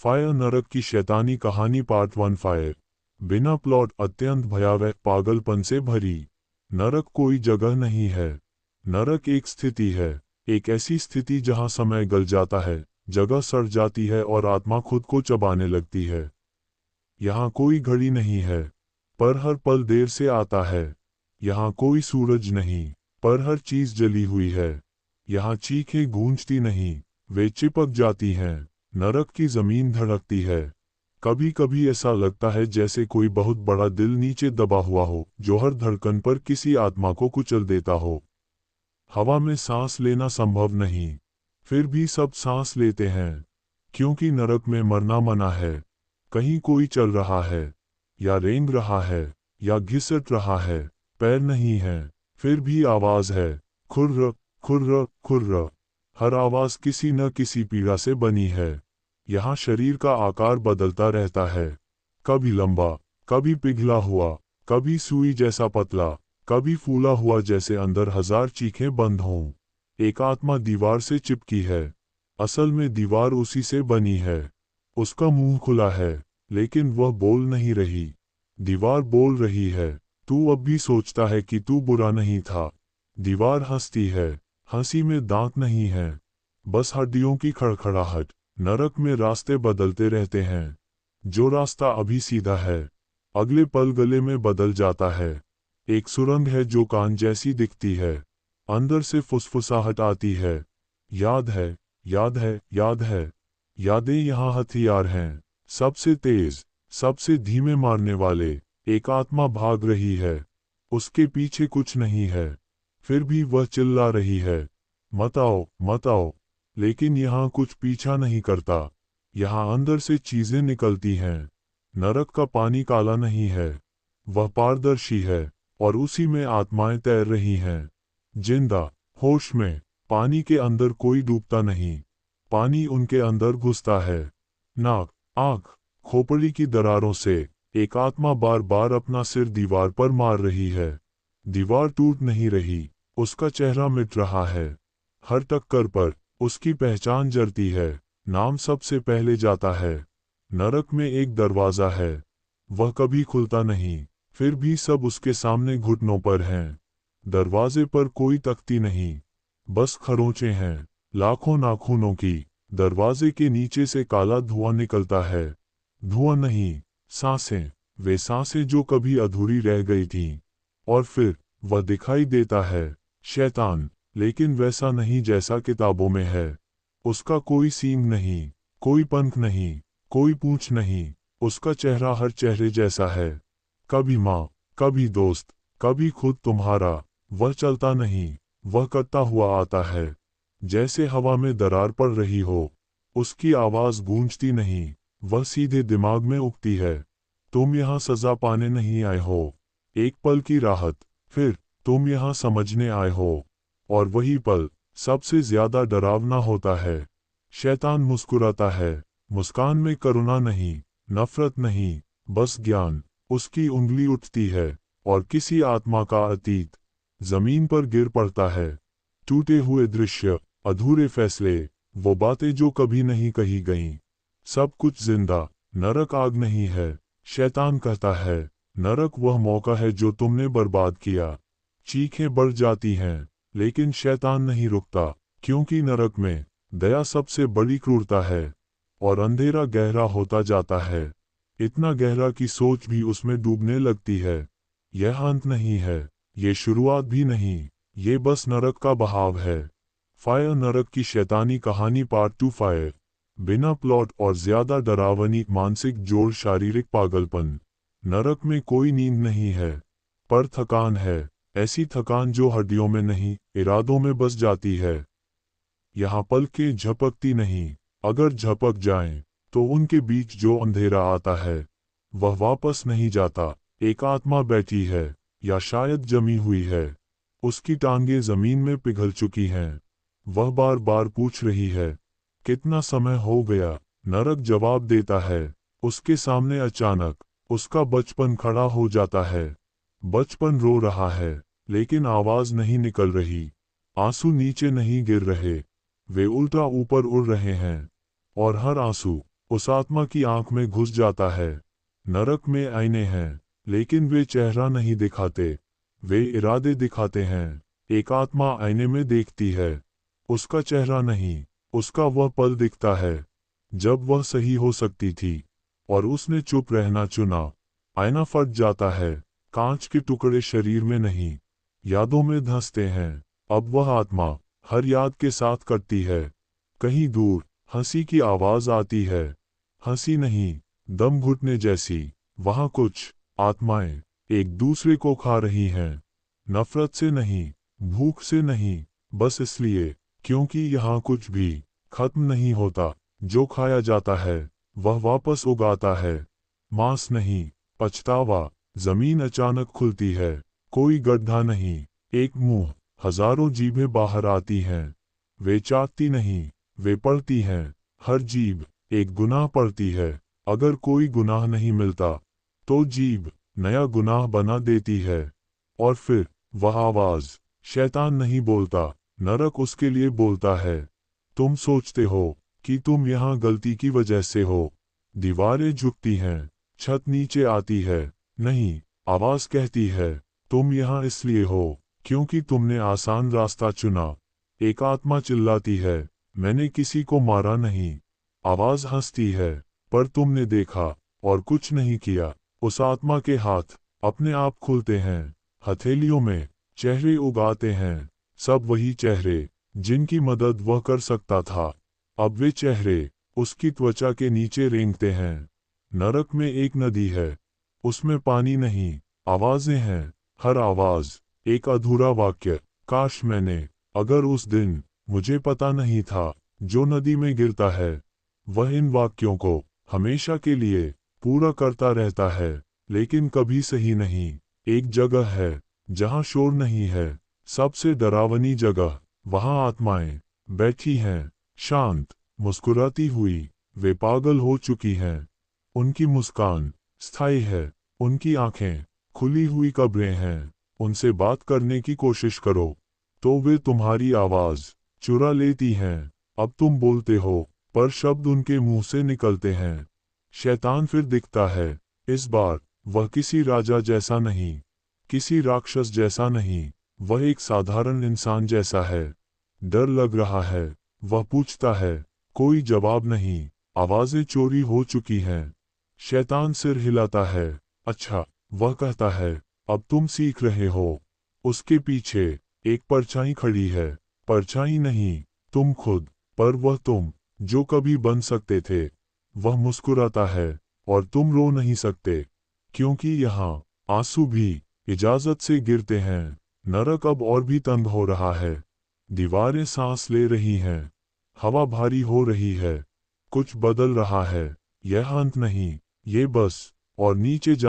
Fire नरक की शैतानी कहानी पार्ट 1 फायर बिना प्लॉट अत्यंत भयावह पागलपन से भरी। नरक कोई जगह नहीं है। नरक एक स्थिति है, एक ऐसी स्थिति जहां समय गल जाता है, जगह सड़ जाती है और आत्मा खुद को चबाने लगती है। यहाँ कोई घड़ी नहीं है, पर हर पल देर से आता है। यहाँ कोई सूरज नहीं, पर हर चीज जली हुई है। यहाँ चीखें गूंजती नहीं, वे चिपक जाती हैं। नरक की जमीन धड़कती है। कभी कभी ऐसा लगता है जैसे कोई बहुत बड़ा दिल नीचे दबा हुआ हो, जो हर धड़कन पर किसी आत्मा को कुचल देता हो। हवा में सांस लेना संभव नहीं, फिर भी सब सांस लेते हैं, क्योंकि नरक में मरना मना है। कहीं कोई चल रहा है, या रेंग रहा है, या घिसट रहा है। पैर नहीं है, फिर भी आवाज है, खुर्र खुर्र खुर्र। हर आवाज किसी न किसी पीड़ा से बनी है। यहाँ शरीर का आकार बदलता रहता है, कभी लंबा, कभी पिघला हुआ, कभी सुई जैसा पतला, कभी फूला हुआ जैसे अंदर हजार चीखें बंद हों। एक आत्मा दीवार से चिपकी है। असल में दीवार उसी से बनी है। उसका मुंह खुला है, लेकिन वह बोल नहीं रही। दीवार बोल रही है, तू अब भी सोचता है कि तू बुरा नहीं था। दीवार हंसती है, हंसी में दांत नहीं है, बस हड्डियों की खड़खड़ाहट। नरक में रास्ते बदलते रहते हैं। जो रास्ता अभी सीधा है, अगले पल गले में बदल जाता है। एक सुरंग है जो कान जैसी दिखती है, अंदर से फुसफुसाहट आती है। याद है, याद है, याद है। यादें यहाँ हथियार हैं, सबसे तेज, सबसे धीमे मारने वाले। एक आत्मा भाग रही है, उसके पीछे कुछ नहीं है, फिर भी वह चिल्ला रही है, मत आओ, मत आओ। लेकिन यहाँ कुछ पीछा नहीं करता। यहाँ अंदर से चीजें निकलती हैं। नरक का पानी काला नहीं है, वह पारदर्शी है, और उसी में आत्माएं तैर रही हैं, जिंदा, होश में। पानी के अंदर कोई डूबता नहीं, पानी उनके अंदर घुसता है। नाक, आँख, खोपड़ी की दरारों से एक आत्मा बार बार अपना सिर दीवार पर मार रही है। दीवार टूट नहीं रही, उसका चेहरा मिट रहा है। हर टक्कर पर उसकी पहचान जरती है, नाम सबसे पहले जाता है। नरक में एक दरवाज़ा है, वह कभी खुलता नहीं, फिर भी सब उसके सामने घुटनों पर हैं। दरवाजे पर कोई तख्ती नहीं, बस खरोंचे हैं, लाखों नाखूनों की। दरवाजे के नीचे से काला धुआं निकलता है। धुआं नहीं, सांसें, वे सांसें जो कभी अधूरी रह गई थीं। और फिर वह दिखाई देता है, शैतान, लेकिन वैसा नहीं जैसा किताबों में है। उसका कोई सींग नहीं, कोई पंख नहीं, कोई पूंछ नहीं। उसका चेहरा हर चेहरे जैसा है, कभी माँ, कभी दोस्त, कभी खुद तुम्हारा। वह चलता नहीं, वह करता हुआ आता है, जैसे हवा में दरार पड़ रही हो। उसकी आवाज गूंजती नहीं, वह सीधे दिमाग में उगती है। तुम यहाँ सजा पाने नहीं आए हो, एक पल की राहत। फिर तुम यहाँ समझने आए हो, और वही पल सबसे ज्यादा डरावना होता है। शैतान मुस्कुराता है, मुस्कान में करुणा नहीं, नफरत नहीं, बस ज्ञान। उसकी उंगली उठती है, और किसी आत्मा का अतीत जमीन पर गिर पड़ता है। टूटे हुए दृश्य, अधूरे फैसले, वो बातें जो कभी नहीं कही गईं। सब कुछ जिंदा। नरक आग नहीं है, शैतान कहता है। नरक वह मौका है जो तुमने बर्बाद किया। चीखें बढ़ जाती हैं, लेकिन शैतान नहीं रुकता, क्योंकि नरक में दया सबसे बड़ी क्रूरता है। और अंधेरा गहरा होता जाता है, इतना गहरा कि सोच भी उसमें डूबने लगती है। यह अंत नहीं है, ये शुरुआत भी नहीं, ये बस नरक का बहाव है। फायर नरक की शैतानी कहानी पार्ट 2 फायर बिना प्लॉट और ज्यादा डरावनी। मानसिक जोड़, शारीरिक पागलपन। नरक में कोई नींद नहीं है, पर थकान है, ऐसी थकान जो हड्डियों में नहीं, इरादों में बस जाती है। यहाँ पलकें झपकती नहीं, अगर झपक जाएं, तो उनके बीच जो अंधेरा आता है, वह वापस नहीं जाता। एक आत्मा बैठी है, या शायद जमी हुई है, उसकी टांगें जमीन में पिघल चुकी हैं। वह बार बार पूछ रही है, कितना समय हो गया। नरक जवाब देता है। उसके सामने अचानक उसका बचपन खड़ा हो जाता है। बचपन रो रहा है, लेकिन आवाज नहीं निकल रही, आंसू नीचे नहीं गिर रहे, वे उल्टा ऊपर उड़ रहे हैं। और हर आंसू उस आत्मा की आंख में घुस जाता है। नरक में आईने हैं, लेकिन वे चेहरा नहीं दिखाते, वे इरादे दिखाते हैं। एक आत्मा आईने में देखती है, उसका चेहरा नहीं, उसका वह पल दिखता है जब वह सही हो सकती थी और उसने चुप रहना चुना। आईना फट जाता है, कांच के टुकड़े शरीर में नहीं, यादों में धंसते हैं। अब वह आत्मा हर याद के साथ करती है। कहीं दूर हंसी की आवाज आती है, हंसी नहीं, दम घुटने जैसी। वहां कुछ आत्माएं एक दूसरे को खा रही हैं, नफरत से नहीं, भूख से नहीं, बस इसलिए क्योंकि यहाँ कुछ भी खत्म नहीं होता। जो खाया जाता है वह वापस उगाता है, मांस नहीं, पछतावा। जमीन अचानक खुलती है, कोई गड्ढा नहीं, एक मुंह। हजारों जीभें बाहर आती हैं, वे चाटती नहीं, वे पढ़ती हैं। हर जीभ एक गुनाह पढ़ती है। अगर कोई गुनाह नहीं मिलता तो जीभ नया गुनाह बना देती है। और फिर वह आवाज, शैतान नहीं बोलता, नरक उसके लिए बोलता है। तुम सोचते हो कि तुम यहाँ गलती की वजह से हो। दीवारें झुकती हैं, छत नीचे आती है। नहीं, आवाज कहती है, तुम यहाँ इसलिए हो क्योंकि तुमने आसान रास्ता चुना। एक आत्मा चिल्लाती है, मैंने किसी को मारा नहीं। आवाज हंसती है, पर तुमने देखा और कुछ नहीं किया। उस आत्मा के हाथ अपने आप खुलते हैं, हथेलियों में चेहरे उगाते हैं, सब वही चेहरे जिनकी मदद वह कर सकता था। अब वे चेहरे उसकी त्वचा के नीचे रेंगते हैं। नरक में एक नदी है, उसमें पानी नहीं, आवाजें हैं, हर आवाज एक अधूरा वाक्य। काश मैंने, अगर उस दिन मुझे पता नहीं था, जो नदी में गिरता है वह इन वाक्यों को हमेशा के लिए पूरा करता रहता है, लेकिन कभी सही नहीं। एक जगह है जहां शोर नहीं है, सबसे डरावनी जगह। वहां आत्माएं बैठी हैं, शांत, मुस्कुराती हुई। वे पागल हो चुकी हैं, उनकी मुस्कान स्थायी है, उनकी आंखें खुली हुई कब्रें हैं। उनसे बात करने की कोशिश करो तो वे तुम्हारी आवाज चुरा लेती हैं। अब तुम बोलते हो, पर शब्द उनके मुंह से निकलते हैं। शैतान फिर दिखता है। इस बार वह किसी राजा जैसा नहीं, किसी राक्षस जैसा नहीं, वह एक साधारण इंसान जैसा है। डर लग रहा है, वह पूछता है, कोई जवाब नहीं, आवाजें चोरी हो चुकी हैं। शैतान सिर हिलाता है, अच्छा, वह कहता है, अब तुम सीख रहे हो। उसके पीछे एक परछाई खड़ी है, परछाई नहीं, तुम खुद, पर वह तुम जो कभी बन सकते थे। वह मुस्कुराता है और तुम रो नहीं सकते, क्योंकि यहाँ आंसू भी इजाजत से गिरते हैं। नरक अब और भी तंग हो रहा है, दीवारें सांस ले रही हैं, हवा भारी हो रही है, कुछ बदल रहा है। यह अंत नहीं, ये बस और नीचे